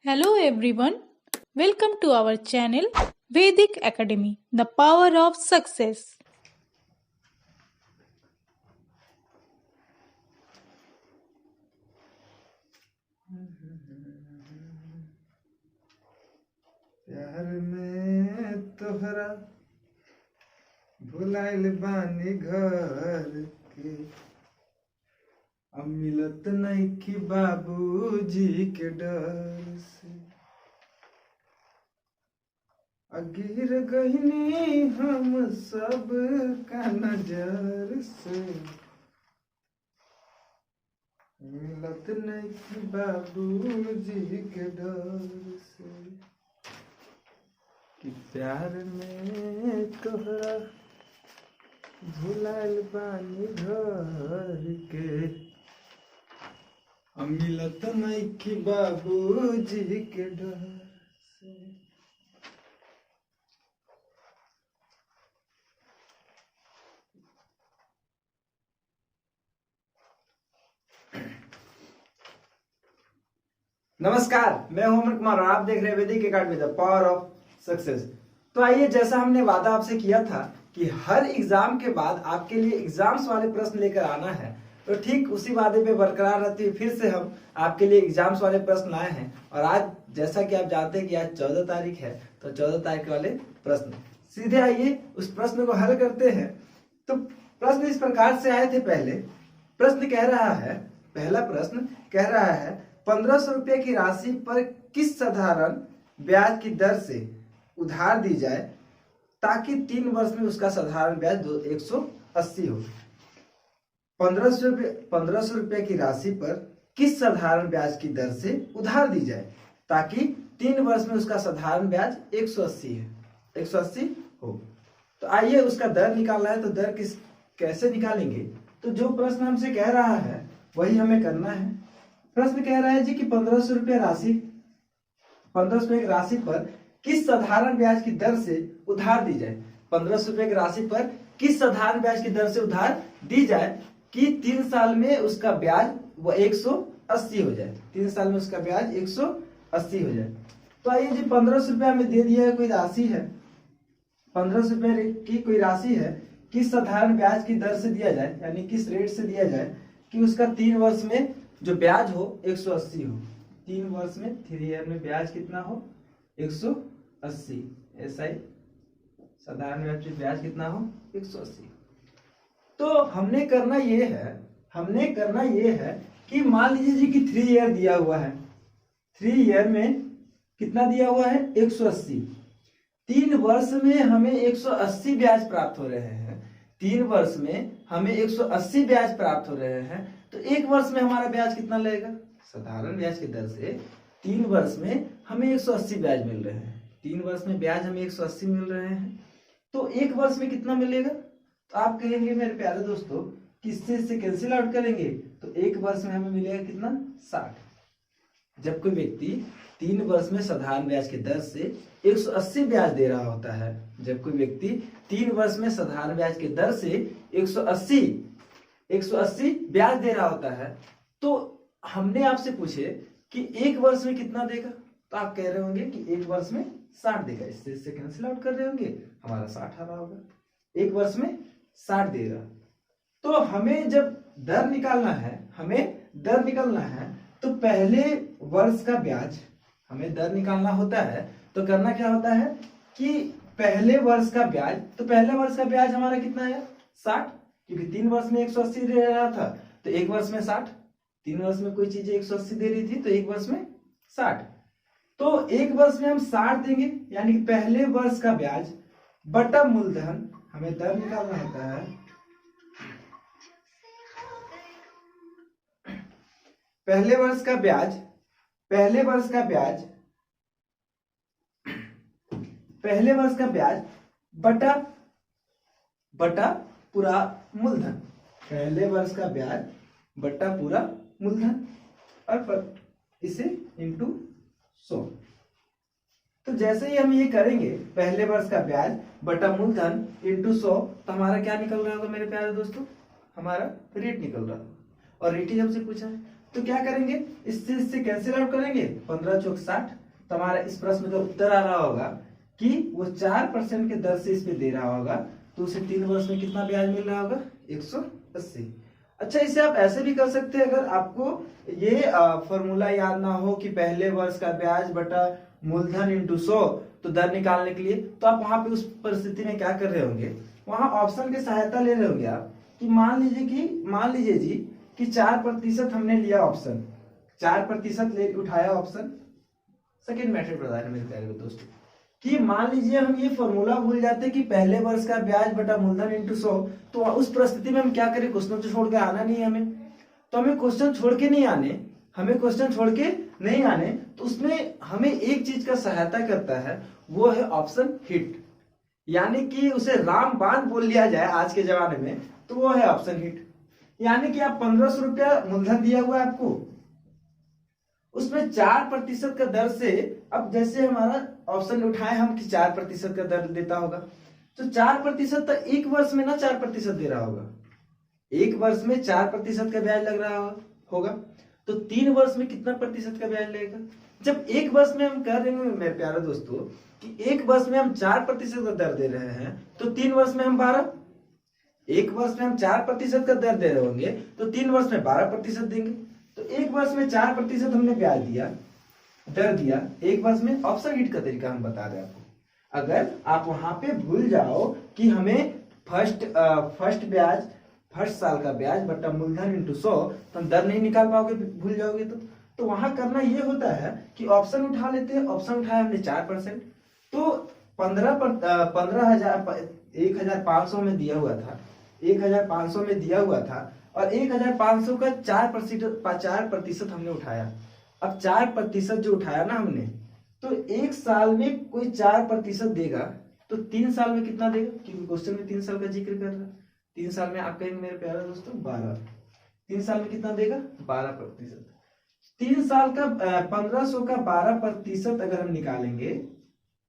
Hello everyone, welcome to our channel Vedic Academy, the power of success. प्यार में तोहरा भुलाइल बानी घर के, अब मिलत नइखी बाबूजी के डर से। गिर गईनी हम सब का नजर से, मिलत नइखी बाबूजी के डर से। कि प्यार में तोहरा भुलाइल बानी घर के, अब मिलत नइखी बाबूजी के डर से। नमस्कार, मैं हूं अमर कुमार और आप देख रहे हैं वैदिक academy the power of success. तो आइए, जैसा हमने वादा आपसे किया था कि हर एग्जाम के बाद आपके लिए एग्जाम्स वाले प्रश्न लेकर आना है, तो ठीक उसी वादे पे बरकरार रहते हुए फिर से हम आपके लिए एग्जाम्स वाले प्रश्न लाए हैं। और आज जैसा कि आप जानते हैं कि आज 14 तारीख है, तो 14 तारीख वाले प्रश्न सीधे आइए उस प्रश्न को हल करते हैं। तो प्रश्न इस प्रकार से आए थे। प्रश्न कह रहा है, पहला प्रश्न कह रहा है 1500 रुपये की राशि पर किस साधारण ब्याज की दर से उधार दी जाए ताकि 3 वर्ष में उसका साधारण ब्याज 180 हो। 1500 रुपये की राशि पर किस साधारण ब्याज की दर से उधार दी जाए ताकि 3 वर्ष में उसका साधारण ब्याज 180 हो। तो आइए उसका दर निकालना है। तो दर कैसे निकालेंगे? तो जो प्रश्न हमसे कह रहा है वही हमें करना है। प्रश्न कह रहा है जी कि 1500 रुपये की राशि पर किस साधारण ब्याज की दर से उधार दी जाए। 1500 रुपये की राशि पर किस साधारण ब्याज की दर से उधार दी जाए कि 3 साल में उसका ब्याज वो 180 हो जाए। 3 साल में उसका ब्याज 180 हो जाए। तो आइए जी, 1500 रुपया हमें दे दिया है, कोई राशि है, 1500 रुपये की कोई राशि है, किस साधारण ब्याज की दर से दिया जाए, यानी किस रेट से दिया जाए कि उसका 3 वर्ष में जो ब्याज हो 180 हो। 3 वर्ष में 3 ईयर में ब्याज कितना हो 180। ऐसा ही साधारण ब्याज कितना हो 180। तो हमने करना ये है कि मान लीजिए जी कि 3 ईयर दिया हुआ है। 3 ईयर में कितना दिया हुआ है 180। 3 वर्ष में हमें 180 ब्याज प्राप्त हो रहे हैं। 3 वर्ष में हमें 180 ब्याज प्राप्त हो रहे हैं। तो 1 वर्ष में हमारा ब्याज कितना लगेगा? साधारण ब्याज की दर से 3 वर्ष में हमें 180 ब्याज मिल रहे हैं। 3 वर्ष में ब्याज हमें 180 मिल रहे हैं। तो 1 वर्ष में कितना मिलेगा? तो आप कहेंगे मेरे प्यारे दोस्तों कि इससे कैंसिल आउट करेंगे तो 1 वर्ष में हमें मिलेगा कितना 60। जब कोई व्यक्ति 3 वर्ष में साधारण ब्याज की दर से 180 ब्याज दे रहा होता है, जब कोई व्यक्ति 3 वर्ष में साधारण ब्याज की दर से 180 ब्याज दे रहा होता है, तो हमने आपसे पूछे कि 1 वर्ष में कितना देगा, तो आप कह रहे होंगे कि 1 वर्ष में 60 देगा। इससे कैंसिल आउट कर रहे होंगे, हमारा 60 आ रहा होगा। 1 वर्ष में 60 देगा। तो हमें जब दर निकालना है तो पहले वर्ष का ब्याज हमें दर निकालना होता है। तो करना क्या होता है कि पहले वर्ष का ब्याज हमारा कितना है 60, क्योंकि 3 वर्ष में 180 दे रहा था तो 1 वर्ष में 60। 3 वर्ष में कोई चीज 180 दे रही थी तो 1 वर्ष में 60। तो 1 वर्ष में हम 60 देंगे, यानी कि पहले वर्ष का ब्याज बटा मूलधन, हमें दर निकालना होता है। पहले वर्ष का ब्याज बटा पूरा मूलधन। पहले वर्ष का ब्याज बटा पूरा मूलधन और इसे इंटू 100। तो जैसे ही हम ये करेंगे पहले वर्ष का ब्याज बटा मूलधन इंटू 100, तो हमारा क्या निकल रहा होगा मेरे प्यारे दोस्तों? हमारा रेट निकल रहा होगा। और रेट ही हमसे पूछा है, तो तो क्या करेंगे, इससे कैंसिल आउट करेंगे, 15 चौक 60। तो हमारा इस प्रश्न का उत्तर आ रहा होगा कि वो 4% के दर से इस पे दे रहा होगा, तो उसे 3 वर्ष में कितना ब्याज मिल रहा होगा, 180। अच्छा, इसे आप ऐसे भी कर सकते हैं, अगर आपको ये फॉर्मूला याद ना हो कि पहले वर्ष का ब्याज बटा मूलधन इंटू 100, तो दर निकालने के लिए तो आप वहां पे उस परिस्थिति में क्या कर रहे होंगे, वहां ऑप्शन की सहायता ले रहे होंगे आप कि मान लीजिए जी कि 4% हमने लिया ऑप्शन, 4% ले उठाया ऑप्शन। सेकेंड मेथड बता रहे मेरे प्यारे दोस्तों कि मान लीजिए हम ये फॉर्मूला भूल जाते कि पहले वर्ष का ब्याज बटा मूलधन इंटू 100, तो उस परिस्थिति में हम क्या करें, क्वेश्चन तो छोड़ के आना नहीं है हमें, तो हमें क्वेश्चन छोड़ के नहीं आने, तो उसमें हमें एक चीज का सहायता करता है, वो है ऑप्शन हिट, यानी कि उसे रामबाण बोल लिया जाए आज के जमाने में, तो वो है ऑप्शन हिट। यानी कि आप 1500 रुपया मूलधन दिया हुआ है आपको, उसमें 4% का दर से, अब जैसे हमारा ऑप्शन उठाए हम कि 4% का दर देता होगा, तो 4% तो एक वर्ष में ना 4% दे रहा होगा, एक वर्ष में 4% का ब्याज लग रहा होगा, तो 3 वर्ष में कितना प्रतिशत का ब्याज लगेगा। जब एक वर्ष में हम कह रहे हैं मेरे प्यारे दोस्तों कि एक वर्ष में हम 4% का दर दे रहे हैं, तो 3 वर्ष में हम 12, एक वर्ष में हम 4% का दर दे रहे होंगे, तो 3 वर्ष में 12% देंगे। तो एक वर्ष में 4% हमने ब्याज दिया, दर दिया, एक वर्ष में ऑप्शन हिट का तरीका हम बता रहे हैं आपको। अगर आप वहां पे भूल जाओ कि हमें फर्स्ट साल का ब्याज बटा मूलधन इंटू 100, तो हम दर नहीं निकाल पाओगे, भूल जाओगे तो वहां करना ये होता है कि ऑप्शन उठा लेते हैं, ऑप्शन उठाया हमने 4%, तो 15,500 में दिया हुआ था, 1,500 में दिया हुआ था, और 1,500 का 4% हमने उठाया। अब 4% जो उठाया ना हमने, तो एक साल में कोई 4% देगा, तो 3 साल में कितना देगा, क्योंकि क्वेश्चन में 3 साल का जिक्र कर रहा है। 3 साल में आप कहेंगे मेरे प्यारे दोस्तों 12, 3 साल में कितना देगा, 12%। 3 साल का 1500 का 12% अगर हम निकालेंगे,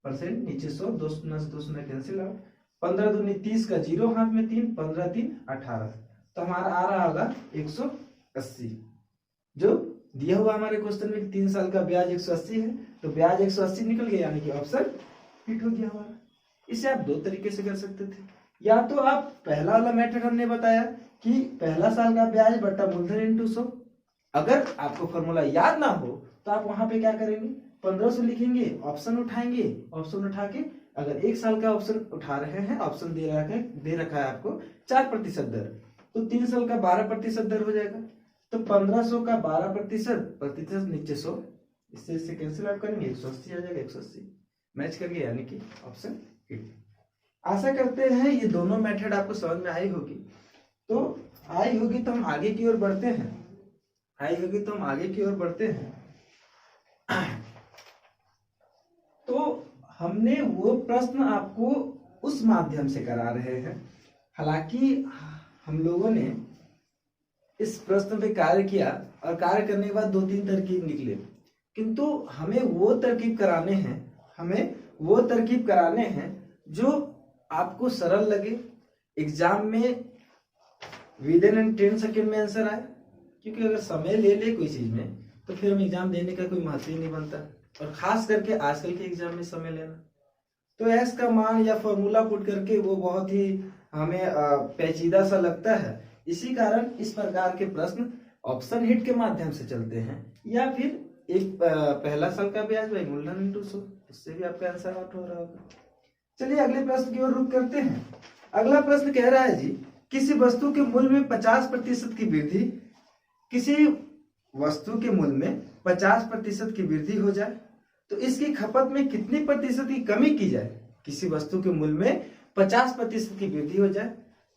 परसेंट नीचे 100, 2 से कैंसिल आउट, 15 दूनी 30 का 0 हाथ में 3, 15 3 18, तो हमारा आ रहा होगा 180। जो दिया हुआ हमारे क्वेश्चन में 3 साल का ब्याज 180 है, तो ब्याज 180 निकल गया, यानी कि ऑप्शन हिट हो गया हमारा। इसे आप 2 तरीके से कर सकते थे, या तो आप पहला वाला मेथड हमने बताया कि पहला साल का ब्याज बटा मूलधन इंटू 100, अगर आपको फॉर्मूला याद ना हो तो आप वहां पे क्या करेंगे, 1500 लिखेंगे, ऑप्शन उठाएंगे, ऑप्शन उठा के अगर एक साल का ऑप्शन उठा रहे हैं, ऑप्शन दे रखा है आपको 4% दर, तो 3 साल का 12% दर हो जाएगा। तो 1500 का 12% नीचे 100, इससे कैंसिल आउट करेंगे, 180 आ जाएगा, 180 मैच कर गया, यानी कि ऑप्शन हिट। आशा करते हैं ये दोनों मेथड आपको समझ में आई होगी। तो हम आगे की ओर बढ़ते हैं। तो हमने वो प्रश्न आपको उस माध्यम से करा रहे हैं, हालांकि हम लोगों ने इस प्रश्न पे कार्य किया, और कार्य करने के बाद 2-3 तरकीब निकले, किंतु हमें वो तरकीब कराने हैं जो आपको सरल लगे, एग्जाम में विद इन 10 सेकेंड में आंसर आए, क्योंकि अगर समय ले ले कोई चीज में तो फिर हम एग्जाम देने का कोई महत्व ही नहीं बनता, और खास करके आजकल के एग्जाम में समय लेना, तो एक्स का मान या फॉर्मूला पुट करके वो बहुत ही हमें पेचीदा सा लगता है। इसी कारण इस प्रकार के प्रश्न ऑप्शन हिट के माध्यम से चलते हैं, या फिर एक पहला साल का ब्याज भाई मूलधन इंटू 100, उससे भी आपका आंसर आउट हो रहा होगा। चलिए अगले प्रश्न की ओर रुख करते हैं। अगला प्रश्न कह रहा है जी, किसी वस्तु के मूल्य में 50% की वृद्धि, किसी वस्तु के मूल्य में 50% की वृद्धि हो जाए तो इसकी खपत में कितनी प्रतिशत की कमी की जाए। किसी वस्तु के मूल्य में 50% की वृद्धि हो जाए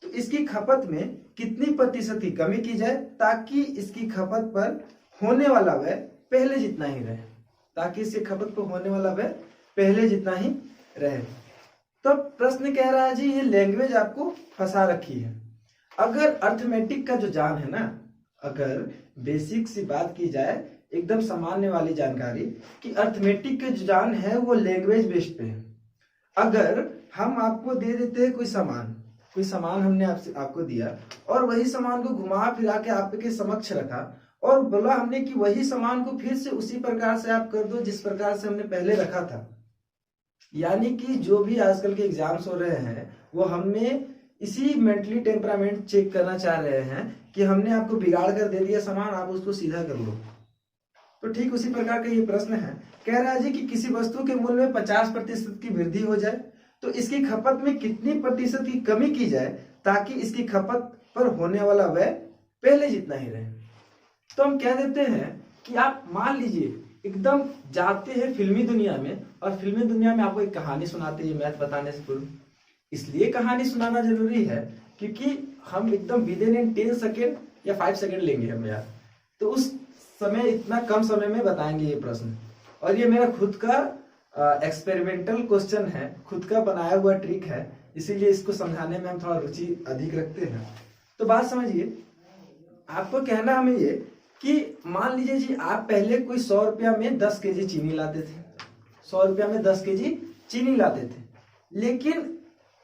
तो इसकी खपत में कितनी प्रतिशत की कमी की जाए, ताकि इसकी खपत पर होने वाला व्यय पहले जितना ही रहे, तो प्रश्न कह रहा है जी, ये लैंग्वेज आपको फंसा रखी है। अगर अर्थमेटिक का जो जान है ना, अगर बेसिक सी बात की जाए, एकदम सामान्य वाली जानकारी कि अर्थमेटिक के जो जान है वो लैंग्वेज बेस्ड पे है। अगर हम आपको दे देते हैं कोई सामान हमने आपको दिया, और वही सामान को घुमा फिरा के आपके समक्ष रखा, और बोला हमने कि वही सामान को फिर से उसी प्रकार से आप कर दो जिस प्रकार से हमने पहले रखा था। यानी कि जो भी आजकल के एग्जाम्स हो रहे हैं वो हमें इसी मेंटली टेम्परामेंट चेक करना चाह रहे हैं कि हमने आपको बिगाड़ कर दे दिया सामान, आप उसको सीधा कर लो। तो ठीक उसी प्रकार का ये प्रश्न है। कह रहा है जी कि किसी वस्तु के मूल्य में 50% की वृद्धि हो जाए तो इसकी खपत में कितनी प्रतिशत की कमी की जाए ताकि इसकी खपत पर होने वाला व्यय पहले जितना ही रहे। तो हम कह देते हैं कि आप मान लीजिए एकदम जाते हैं फिल्मी दुनिया में, और फिल्मी दुनिया में आपको एक कहानी सुनाते हैं मैथ बताने से पूर्व। इसलिए कहानी सुनाना जरूरी है क्योंकि हम एकदम विद इन 10 सेकेंड या 5 सेकेंड लेंगे हम यार, तो उस समय इतना कम समय में बताएंगे ये प्रश्न। और ये मेरा खुद का एक्सपेरिमेंटल क्वेश्चन है, खुद का बनाया हुआ ट्रिक है, इसीलिए इसको समझाने में हम थोड़ा रुचि अधिक रखते हैं। तो बात समझिए, आपको कहना हमें ये कि मान लीजिए जी आप पहले कोई 100 रुपया में 10 केजी चीनी लाते थे, 100 रुपया में 10 केजी चीनी लाते थे, लेकिन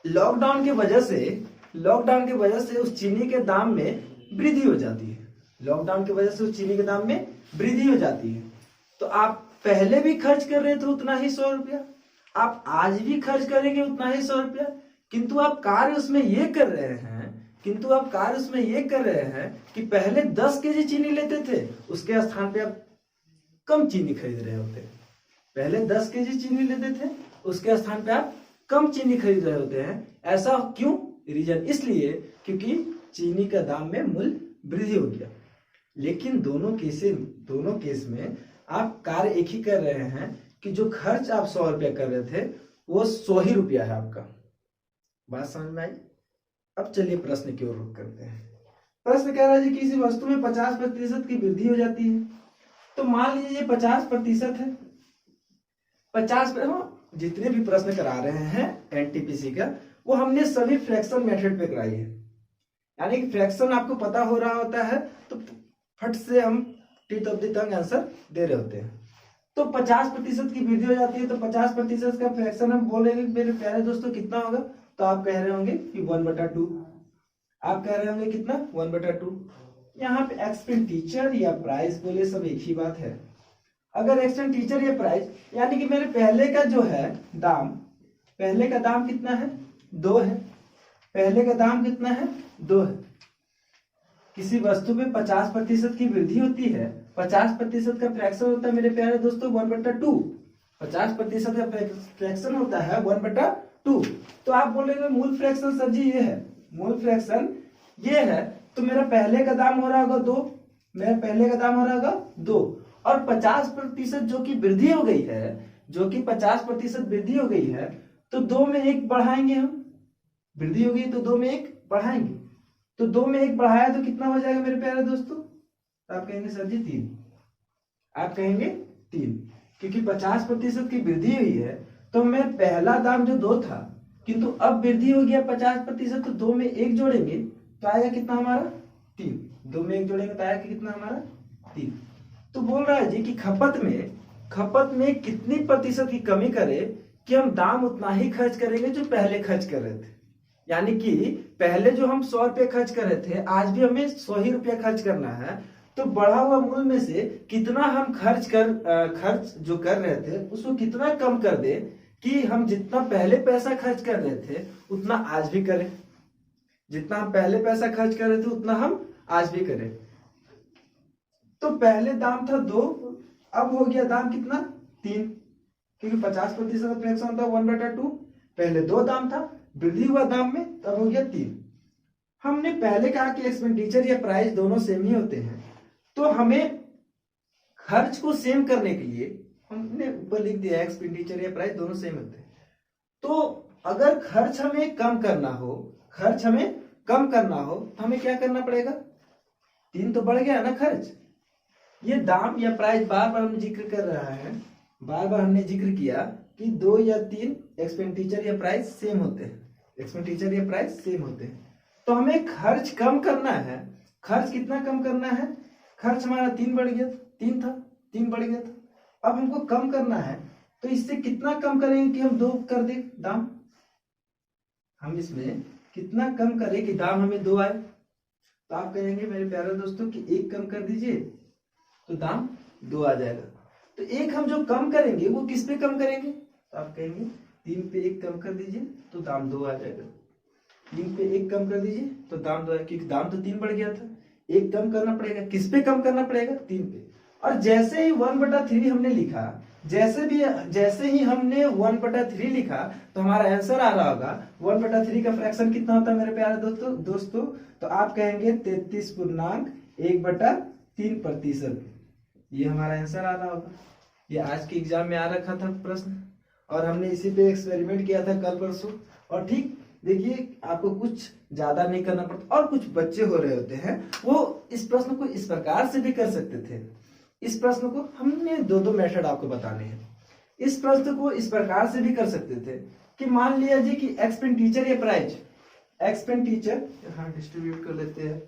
लॉकडाउन की वजह से उस चीनी के दाम में वृद्धि हो जाती है। लॉकडाउन की वजह से उस चीनी के दाम में वृद्धि हो जाती है। तो आप पहले भी खर्च कर रहे थे उतना ही 100 रुपया, आप आज भी खर्च करेंगे उतना ही 100 रुपया, किंतु आप कार्य उसमें ये कर रहे हैं कि पहले 10 केजी चीनी लेते थे, उसके स्थान पे आप कम चीनी खरीद रहे होते हैं। पहले 10 केजी चीनी लेते थे, उसके स्थान पे आप कम चीनी खरीद रहे होते हैं। ऐसा क्यों? रीजन इसलिए क्योंकि चीनी का दाम में मूल्य वृद्धि हो गया। लेकिन दोनों केस में आप कार्य एक ही कर रहे हैं कि जो खर्च आप 100 रुपया कर रहे थे वो 100 ही रुपया है आपका। बात समझ में आई? अब चलिए प्रश्न की ओर रुख करते हैं। प्रश्न कह रहा है कि किसी वस्तु में 50% की वृद्धि हो जाती है। तो मान लीजिए 50% है, 50 जितने भी प्रश्न करा रहे हैं एनटीपीसी का वो हमने सभी फ्रैक्शन मेथड पे कराई है। यानी कि फ्रैक्शन आपको पता हो रहा होता है तो फट से हम teeth of the tongue answer दे रहे होते हैं। तो 50% की वृद्धि हो जाती है, तो 50% का फ्रैक्शन हम बोलेंगे मेरे प्यारे दोस्तों कितना होगा? तो आप कह रहे होंगे कि 1/2। आप कह रहे होंगे कितना? 1/2। यहाँ पे एक्सपेंडिचर या प्राइस बोले सब एक ही बात है। अगर एक्सपेंडिचर या प्राइस यानी कि मेरे पहले का जो है दाम, पहले का दाम कितना है? 2 है। पहले का दाम कितना है? 2 है। किसी वस्तु में 50% की वृद्धि होती है, 50% का फ्रैक्शन होता है मेरे प्यारे दोस्तों 1/2। 50% का फ्रैक्शन होता है 1/2। तो आप बोलेंगे मूल फ्रैक्शन सर जी ये है, मूल फ्रैक्शन ये है, तो मेरा पहले का दाम हो रहा होगा 2, मेरा पहले का दाम हो रहा होगा 2, और 50% जो कि वृद्धि हो गई है, जो कि 50% वृद्धि हो गई है, तो 2 में 1 बढ़ाएंगे हम। वृद्धि हो गई तो 2 में 1 बढ़ाएंगे, तो 2 में 1 बढ़ाया तो कितना हो जाएगा मेरे प्यारे दोस्तों? तो आप कहेंगे सर जी 3। आप कहेंगे 3, क्योंकि 50% की वृद्धि हुई है। तो मैं पहला दाम जो 2 था, किंतु अब वृद्धि हो गया 50%, तो 2 में 1 जोड़ेंगे तो आएगा कितना हमारा? 3। 2 में 1 जोड़ेंगे तो आएगा कितना हमारा? 3। तो बोल रहा है जी कि खपत में कितनी प्रतिशत की कमी करे कि हम दाम उतना ही खर्च करेंगे जो पहले खर्च कर रहे थे। यानी कि पहले जो हम 100 रुपये खर्च कर रहे थे, आज भी हमें 100 ही रुपया खर्च करना है। तो बढ़ा हुआ मूल्य में से कितना हम खर्च जो कर रहे थे उसको कितना कम कर दे कि हम जितना पहले पैसा खर्च कर रहे थे उतना आज भी करें। जितना हम पहले पैसा खर्च कर रहे थे उतना हम आज भी करें। तो पहले दाम था 2, अब हो गया दाम कितना? 3, क्योंकि 50% फ्रैक्शन था 1/2। पहले 2 दाम था, वृद्धि हुआ दाम में, तब हो गया 3। हमने पहले कहा कि एक्सपेंडिचर या प्राइस दोनों सेम ही होते हैं, तो हमें खर्च को सेम करने के लिए हमने ऊपर लिख दिया एक्सपेंडिचर या प्राइस दोनों सेम होते हैं। तो अगर खर्च हमें कम करना हो तो हमें क्या करना पड़ेगा? 3 तो बढ़ गया ना खर्च। ये दाम या प्राइस बार बार हमने जिक्र कर रहा है, बार बार हमने जिक्र किया कि 2 या 3 एक्सपेंडिचर या प्राइस सेम होते हैं, एक्सपेंडिचर या प्राइस सेम होते हैं। तो हमें खर्च कम करना है। खर्च कितना कम करना है? खर्च हमारा 3 बढ़ गया, 3 था, 3 बढ़ गया था। अब हमको कम करना है, तो इससे कितना कम करेंगे कि हम 2 कर दे दाम? हम इसमें कितना कम करें कि दाम हमें 2 आए? तो आप कहेंगे मेरे प्यारे दोस्तों कि 1 कम कर दीजिए तो दाम 2 आ जाएगा। तो एक हम जो कम करेंगे वो किस पे कम करेंगे, तो आप कहेंगे 3 पे 1 कम कर दीजिए तो दाम 2 आ जाएगा। 3 पे 1 कम कर दीजिए तो दाम 2 आएगा, क्योंकि दाम तो 3 बढ़ गया था। 1 कम करना पड़ेगा, किस पे कम करना पड़ेगा, 3 पे। और जैसे ही 1/3 हमने लिखा, जैसे ही हमने 1/3 लिखा तो हमारा आंसर आ रहा होगा 1/3 का फ्रैक्शन कितना होता है मेरे प्यारे दोस्तों। तो आप कहेंगे 33.1/3%। ये हमारा आंसर आ रहा होगा। ये आज के एग्जाम में आ रखा था प्रश्न, और हमने इसी पे एक्सपेरिमेंट किया था कल परसों। और ठीक देखिए, आपको कुछ ज्यादा नहीं करना पड़ता, और कुछ बच्चे हो रहे होते हैं वो इस प्रश्न को इस प्रकार से भी कर सकते थे। इस प्रश्न को हमने 2 मेथड आपको बताने हैं। इस प्रश्न को इस प्रकार से भी कर सकते थे कि मान लिया जी कि एक्सपेंडिचर या प्राइस, एक्सपेंडिचर हाँ डिस्ट्रीब्यूट कर लेते हैं।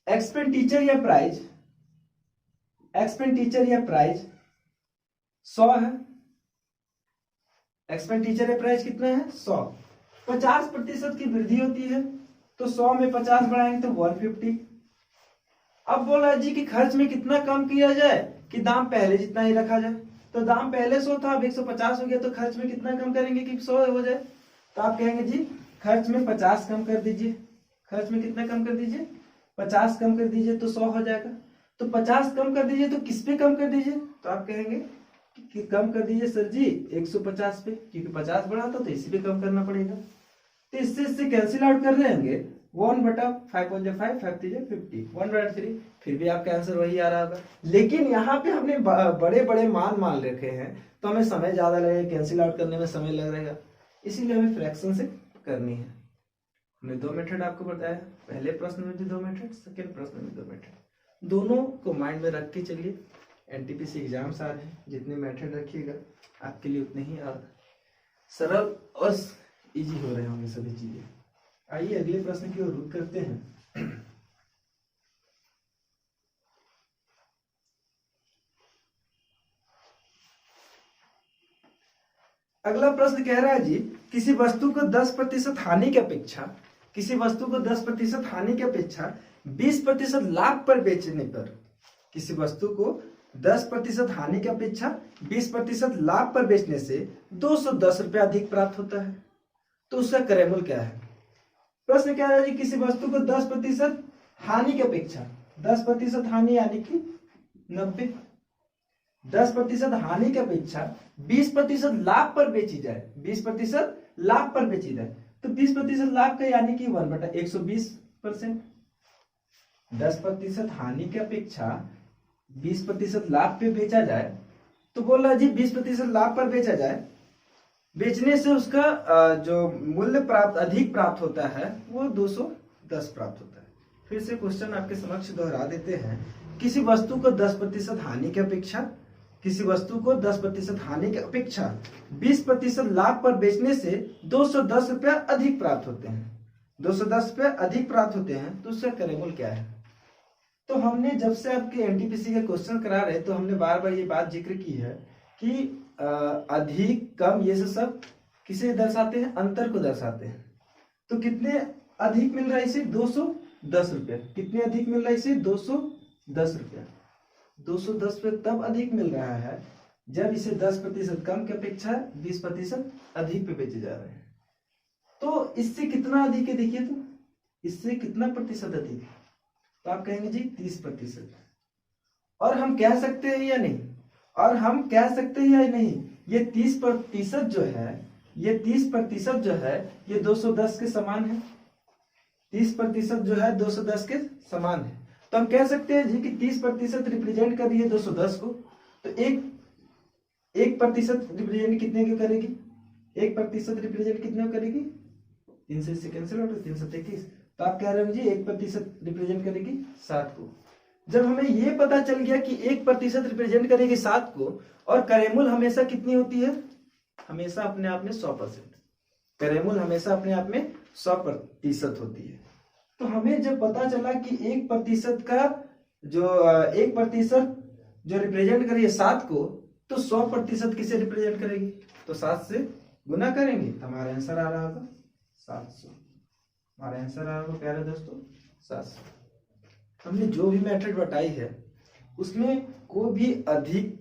एक्सपेंडिचर या प्राइस 100 है। एक्सपेंडिचर या प्राइस कितना है, 100। 50% की वृद्धि होती है, तो 100 में 50 बढ़ाएंगे तो 150। अब बोला जी कि खर्च में कितना कम किया जाए कि दाम पहले जितना ही रखा जाए। तो दाम पहले 100 था, अब 150 हो गया, तो खर्च में कितना कम करेंगे कि 100 हो जाए। तो आप कहेंगे जी खर्च में 50 कम कर दीजिए। खर्च में कितना कम कर दीजिए, 50 कम कर दीजिए तो 100 हो जाएगा। तो 50 कम कर दीजिए तो किस पे कम कर दीजिए, तो आप कहेंगे कि कम कर दीजिए सर जी 150 पे, क्योंकि 50 बढ़ा था तो इसी पे कम करना पड़ेगा। तो इससे कैंसिल आउट कर लेंगे 1/5 5 5 50 1/3। फिर भी आपका आंसर वही आ रहा होगा। लेकिन यहाँ पे हमने बड़े बड़े मान रखे हैं, तो हमें समय ज्यादा लगेगा, कैंसिल आउट करने में समय लग रहेगा, इसीलिए हमें फ्रैक्शन से करनी है। हमने 2 मेथड आपको बताया, पहले प्रश्न में भी 2 मेथड, सेकेंड प्रश्न में 2 मेथड। दोनों को माइंड में रख के चलिए। एनटीपीसी एग्जाम्स आ रहे हैं, जितने मेथड रखिएगा आपके लिए उतने ही सरल और इजी हो रहे होंगे सभी चीजें। आइए अगले प्रश्न की ओर रुख करते हैं। अगला प्रश्न कह रहा है जी, किसी वस्तु को 10% हानि की अपेक्षा 20% लाभ पर बेचने पर, किसी वस्तु को 10% हानि की अपेक्षा 20% लाभ पर बेचने से 210 रुपया अधिक प्राप्त होता है, तो उसका क्रयमूल्य क्या है। प्रश्न कह रहा है जी, किसी वस्तु को 10% हानि की अपेक्षा, 10% हानि यानी कि 90, 10% हानि की अपेक्षा 20% लाभ पर बेची जाए, 20% लाभ पर बेची जाए, तो 20% लाभ का यानी कि 1/120%। 10% हानि की अपेक्षा 20% लाभ पे बेचा जाए, तो बोल रहा जी 20% लाभ पर बेचा जाए, बेचने से उसका जो मूल्य अधिक प्राप्त होता है वो 210 प्राप्त होता है। फिर से क्वेश्चन आपके समक्ष दोहरा देते हैं। किसी वस्तु को 10% हानि की अपेक्षा 20% लाभ पर बेचने से 210 रुपया अधिक प्राप्त होते हैं, 210 रुपया अधिक प्राप्त होते हैं, तो उसका क्रयमूल्य क्या है। तो हमने जब से आपके एनटीपीसी के क्वेश्चन करा रहे तो हमने बार बार ये बात जिक्र की है कि अधिक कम ये सब किसे दर्शाते हैं, अंतर को दर्शाते हैं। तो कितने अधिक मिल रहा है इसे, 210 रुपया। कितने अधिक मिल रहा है इसे, 210 रुपया। 210 रुपये तब अधिक मिल रहा है जब इसे 10% कम की अपेक्षा 20% अधिक पे बेचे जा रहे हैं। तो इससे कितना अधिक है देखिए, तो इससे कितना प्रतिशत अधिक है, तो आप कहेंगे जी 30%। और हम कह सकते हैं या नहीं, ये 30% जो है ये 210 के समान है। 30% जो है 210 के समान है, तो हम कह सकते हैं जी कि 30% रिप्रेजेंट कर रही है 210 को, तो 1% रिप्रेजेंट कितने को करेगी, 1% रिप्रेजेंट कितने को करेगी, 3 से कैंसिल आउट, 333। तो आप कह रहे हो जी 1% रिप्रेजेंट करेगी 7 को। जब हमें ये पता चल गया कि 1% रिप्रेजेंट करेगी 7 को, और क्रयमूल्य हमेशा कितनी होती है, हमेशा अपने आप में 100%, क्रयमूल्य हमेशा अपने आप में 100% होती है। तो हमें जब पता चला कि 1% का जो 1% जो रिप्रेजेंट करेगी 7 को, तो 100% किसे रिप्रेजेंट करेगी, तो 7 से गुना करेंगे, हमारा आंसर आ रहा होगा 700। हमारा आंसर आ रहा होगा प्यारे दोस्तों 700। हमने जो भी मेथड बताई है उसमें कोई भी अधिक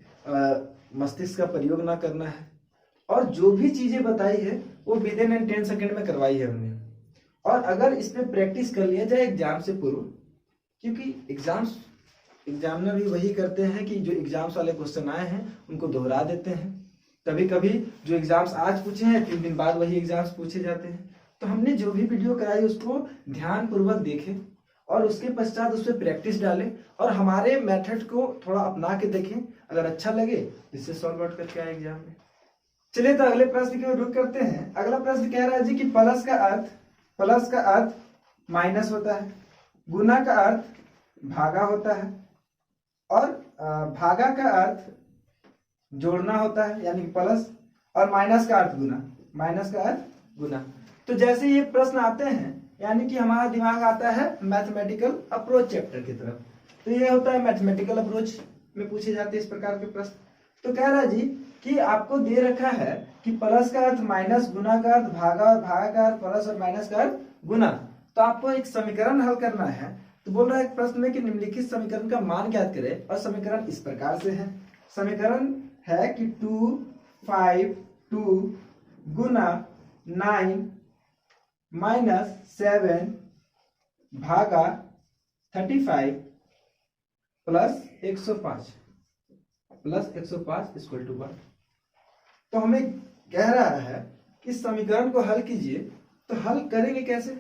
मस्तिष्क का प्रयोग ना करना है, और जो भी चीजें बताई है वो विद इन 10 सेकेंड में करवाई है हमने। और अगर इसमें प्रैक्टिस कर लिया जाए एग्जाम से पूर्व, क्योंकि एग्जामिनर भी वही करते हैं कि जो एग्जाम्स वाले क्वेश्चन आए हैं उनको दोहरा देते हैं। कभी कभी जो एग्जाम्स आज पूछे हैं 3 दिन बाद वही एग्जाम्स पूछे जाते हैं। तो हमने जो भी वीडियो कराई उसको ध्यान पूर्वक देखें और उसके पश्चात उस पर प्रैक्टिस डालें और हमारे मेथड को थोड़ा अपना के देखें। अगर अच्छा लगे इससे सॉल्व आउट करके आए एग्जाम में। चलिए तो अगले प्रश्न की ओर रुख करते हैं। अगला प्रश्न कह रहा है जी कि प्लस का अर्थ माइनस होता है, गुना का अर्थ भागा होता है, और भागा का अर्थ जोड़ना होता है यानी प्लस, और माइनस का अर्थ गुना। तो जैसे ये प्रश्न आते हैं यानी कि हमारा दिमाग आता है मैथमेटिकल अप्रोच चैप्टर की तरफ। तो ये होता है मैथमेटिकल अप्रोच में पूछे जाते हैं इस प्रकार के प्रश्न। तो कह रहा है जी कि आपको दे रखा है कि प्लस का अर्थ माइनस, गुना का अर्थ भागा, और भागा का अर्थ प्लस, और माइनस का अर्थ गुना। तो आपको एक समीकरण हल करना है। तो बोल रहा है प्रश्न में कि निम्नलिखित समीकरण का मान ज्ञात करें, और समीकरण इस प्रकार से है। समीकरण है कि 2, 5, 2 गुना 9 माइनस 7 भागा 35 प्लस 105 इक्वल टू 1। तो हमें कह रहा है कि समीकरण को हल कीजिए। तो हल करेंगे कैसे?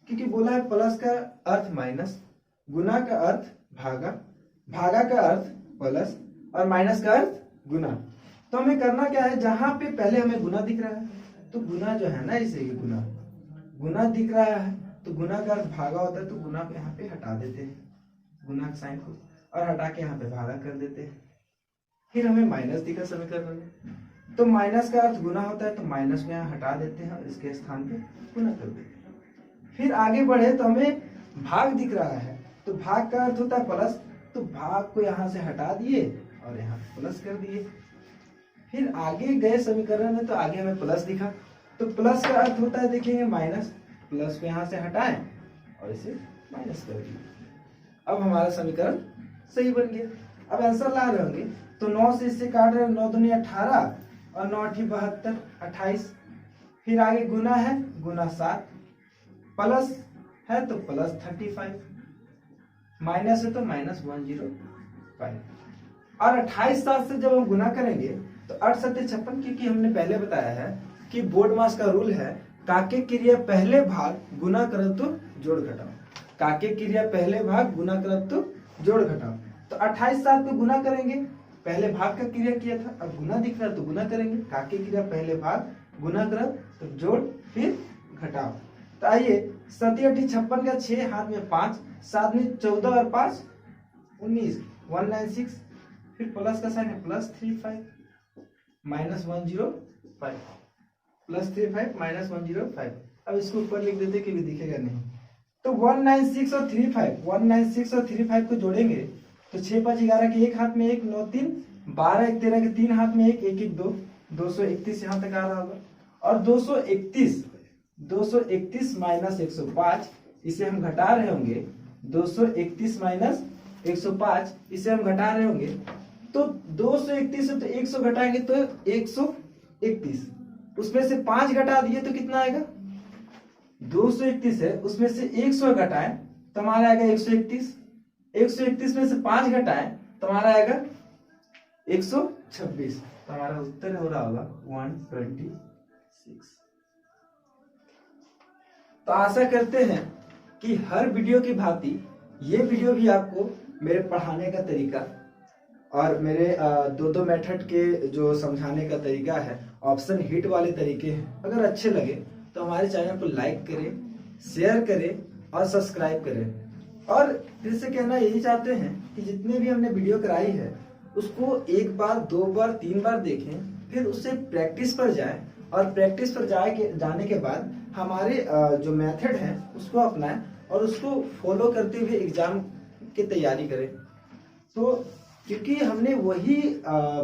क्योंकि बोला है प्लस का अर्थ माइनस, गुना का अर्थ भागा, भागा का अर्थ प्लस, और माइनस का अर्थ गुना। तो हमें करना क्या है, जहां पे पहले हमें गुना दिख रहा है तो गुना जो है ना, इसे गुना दिख रहा है तो गुना का अर्थ भागा होता है, तो गुना को यहाँ पे हटा देते हैं, गुना के साइन को, और हटा के यहाँ पे भागा कर देते हैं। फिर हमें माइनस दिखा समीकरण में, तो माइनस का अर्थ गुना होता है, तो माइनस को यहाँ हटा देते हैं और इसके स्थान पे गुना कर देते हैं। फिर आगे बढ़े तो हमें भाग दिख रहा है, तो भाग का अर्थ होता है प्लस, तो भाग को यहाँ से हटा दिए और यहाँ प्लस कर दिए। फिर आगे गए समीकरण में तो आगे हमें प्लस दिखा, तो प्लस का अर्थ होता है देखेंगे माइनस, प्लस को यहाँ से हटाएं और इसे माइनस कर दिए। अब हमारा समीकरण सही बन गया। अब आंसर ला रहे होंगे तो 9 से इससे काट रहे, 9 दूनी 18 और 9 8 72 28। फिर आगे गुना है, गुना 7, प्लस है तो प्लस 35, माइनस है तो माइनस 105। और 28 7 से जब हम गुना करेंगे तो 8 7 56, क्योंकि हमने पहले बताया है कि बोर्ड मास का रूल है काके क्रिया पहले भाग गुना करब तो जोड़ घटाओ, काके क्रिया पहले भाग गुना करब तो जोड़ घटाओ। तो 28 7 को गुना करेंगे, पहले भाग का क्रिया किया था, अब गुना दिख रहा है तो गुना करेंगे, काके क्रिया पहले भाग गुना करब तो जोड़ फिर घटाओ। तो आइए 7 8 56 का 6 हाथ में 5, 7 में 14 और 5 19, 196। फिर प्लस का साइन है प्लस 35 माइनस 105, प्लस 35 माइनस 105। अब इसको ऊपर लिख देते कि भी दिखेगा नहीं। तो 196 और 35 को जोड़ेंगे तो 6 5 11 के एक हाथ में 1, 9 3 12 1 13 के 3 हाथ में 1, 1 1 2, 231 यहाँ तक आ रहा होगा। और 231 माइनस 105, इसे हम घटा रहे होंगे, 231 माइनस 105 इसे हम घटा रहे होंगे। तो 231 से तो 100 घटाएंगे तो 131, उसमें से 5 घटा दिए तो कितना आएगा, 231 है उसमें से 100 घटाएं तो हमारा आएगा 131, 131 में से 5 घटाएं तो हमारा आएगा 126। तो हमारा उत्तर हो रहा होगा 126। तो आशा करते हैं कि हर वीडियो की भांति ये वीडियो भी आपको मेरे पढ़ाने का तरीका और मेरे दो मेथड के जो समझाने का तरीका है, ऑप्शन हिट वाले तरीके हैं, अगर अच्छे लगे तो हमारे चैनल को लाइक करें, शेयर करें और सब्सक्राइब करें। और फिर से कहना यही चाहते हैं कि जितने भी हमने वीडियो कराई है उसको 1 बार 2 बार 3 बार देखें, फिर उससे प्रैक्टिस पर जाएं, और प्रैक्टिस पर जाने के बाद हमारे जो मेथड है उसको अपनाएं और उसको फॉलो करते हुए एग्जाम की तैयारी करें। तो क्योंकि हमने वही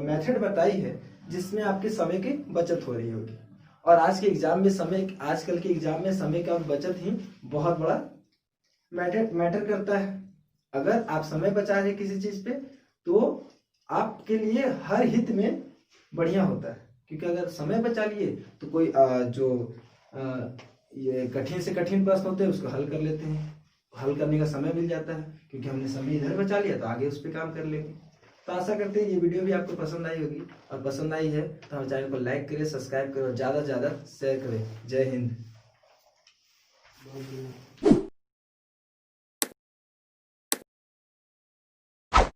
मेथड बताई है जिसमें आपके समय की बचत हो रही होगी, और आजकल के एग्जाम में समय का बचत ही बहुत बड़ा मैटर करता है। अगर आप समय बचा रहे किसी चीज पे तो आपके लिए हर हित में बढ़िया होता है, क्योंकि अगर समय बचा लिए तो कोई ये कठिन से कठिन प्रश्न होते हैं उसको हल कर लेते हैं, हल करने का समय मिल जाता है, क्योंकि हमने समय इधर बचा लिया तो आगे उस पर काम कर लेंगे। तो आशा करते हैं ये वीडियो भी आपको पसंद आई होगी, और पसंद आई है तो हमारे चैनल को लाइक करें, सब्सक्राइब करें और ज़्यादा से ज़्यादा शेयर करें। जय हिंद।